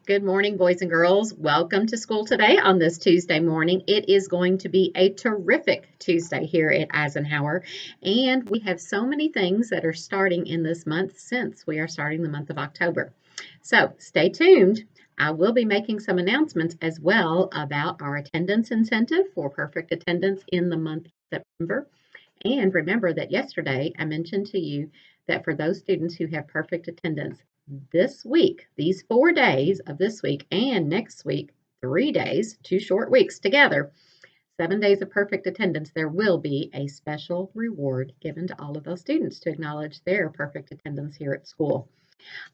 Good morning, boys and girls. Welcome to school today on this Tuesday morning. It is going to be a terrific Tuesday here at Eisenhower, and we have so many things that are starting in this month since we are starting the month of October. So stay tuned. I will be making some announcements as well about our attendance incentive for perfect attendance in the month of September. And remember that yesterday I mentioned to you that for those students who have perfect attendance this week, these 4 days of this week and next week, 3 days, 2 short weeks together, 7 days of perfect attendance, there will be a special reward given to all of those students to acknowledge their perfect attendance here at school.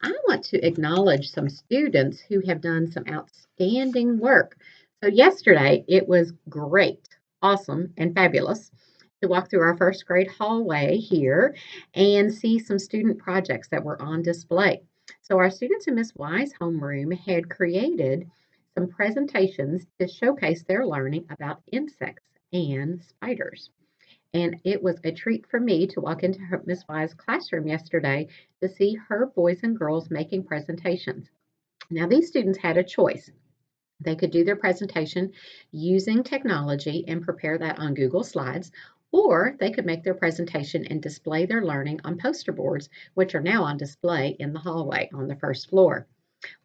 I want to acknowledge some students who have done some outstanding work. So, yesterday it was great, awesome, and fabulous to walk through our first grade hallway here and see some student projects that were on display. So, our students in Miss Y's homeroom had created some presentations to showcase their learning about insects and spiders. And it was a treat for me to walk into Miss Y's classroom yesterday to see her boys and girls making presentations. Now, these students had a choice. They could do their presentation using technology and prepare that on Google Slides, or they could make their presentation and display their learning on poster boards, which are now on display in the hallway on the first floor.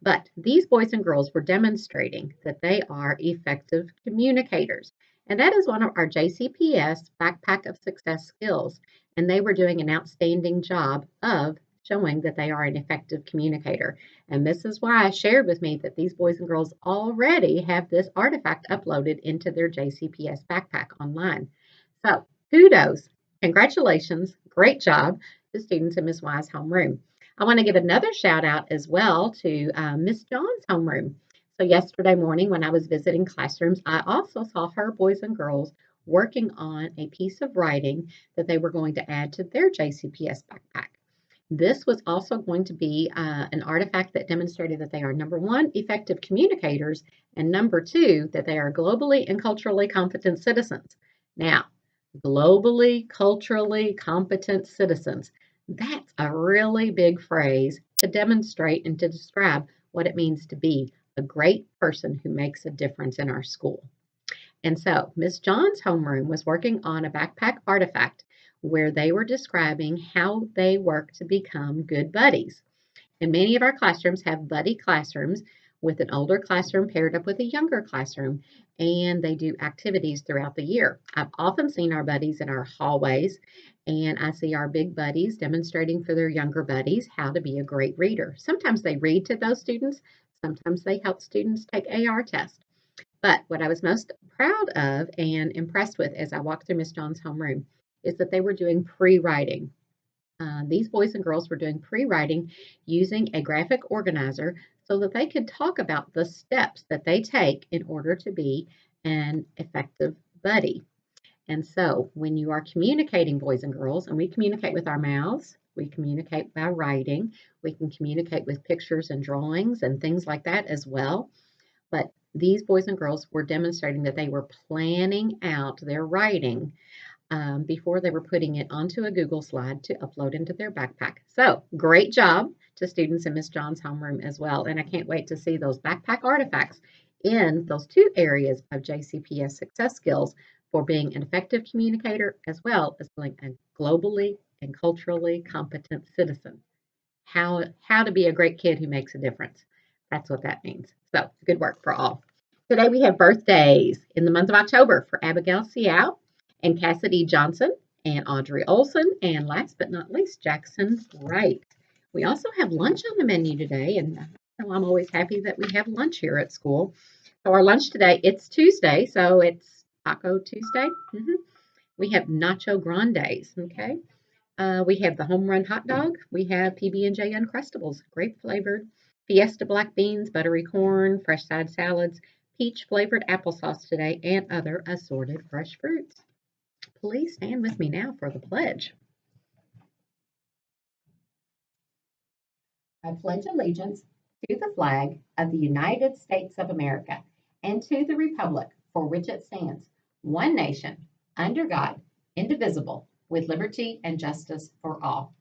But these boys and girls were demonstrating that they are effective communicators. And that is one of our JCPS Backpack of Success skills. And they were doing an outstanding job of showing that they are an effective communicator. And this is why I shared with me that these boys and girls already have this artifact uploaded into their JCPS backpack online. So kudos, congratulations, great job to students in Ms. Y's homeroom. I want to give another shout out as well to Miss John's homeroom. So, yesterday morning when I was visiting classrooms, I also saw her boys and girls working on a piece of writing that they were going to add to their JCPS backpack. This was also going to be an artifact that demonstrated that they are number one, effective communicators, and number two, that they are globally and culturally competent citizens. Now, globally, culturally competent citizens. That's a really big phrase to demonstrate and to describe what it means to be a great person who makes a difference in our school. And so Miss John's homeroom was working on a backpack artifact where they were describing how they work to become good buddies. And many of our classrooms have buddy classrooms with an older classroom paired up with a younger classroom, and they do activities throughout the year. I've often seen our buddies in our hallways, and I see our big buddies demonstrating for their younger buddies how to be a great reader. Sometimes they read to those students, sometimes they help students take AR tests. But what I was most proud of and impressed with as I walked through Miss John's homeroom is that they were doing pre-writing. These boys and girls were doing pre-writing using a graphic organizer so that they could talk about the steps that they take in order to be an effective buddy. And so when you are communicating, boys and girls, and we communicate with our mouths, we communicate by writing, we can communicate with pictures and drawings and things like that as well. But these boys and girls were demonstrating that they were planning out their writing before they were putting it onto a Google slide to upload into their backpack. So, great job to students in Miss John's homeroom as well. And I can't wait to see those backpack artifacts in those two areas of JCPS success skills for being an effective communicator as well as being a globally and culturally competent citizen. How to be a great kid who makes a difference. That's what that means. So, good work for all. Today we have birthdays in the month of October for Abigail Seow and Cassidy Johnson and Audrey Olson, and last but not least, Jackson Wright. We also have lunch on the menu today, and I'm always happy that we have lunch here at school. So our lunch today, it's Tuesday, so it's Taco Tuesday. We have Nacho Grandes, okay? We have the home run hot dog. We have PB&J Uncrustables, grape flavored, Fiesta black beans, buttery corn, fresh side salads, peach flavored applesauce today, and other assorted fresh fruits. Please stand with me now for the pledge. I pledge allegiance to the flag of the United States of America and to the republic for which it stands, one nation, under God, indivisible, with liberty and justice for all.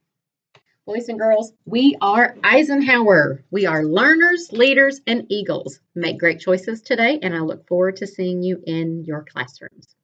Boys and girls, we are Eisenhower. We are learners, leaders, and eagles. Make great choices today, and I look forward to seeing you in your classrooms.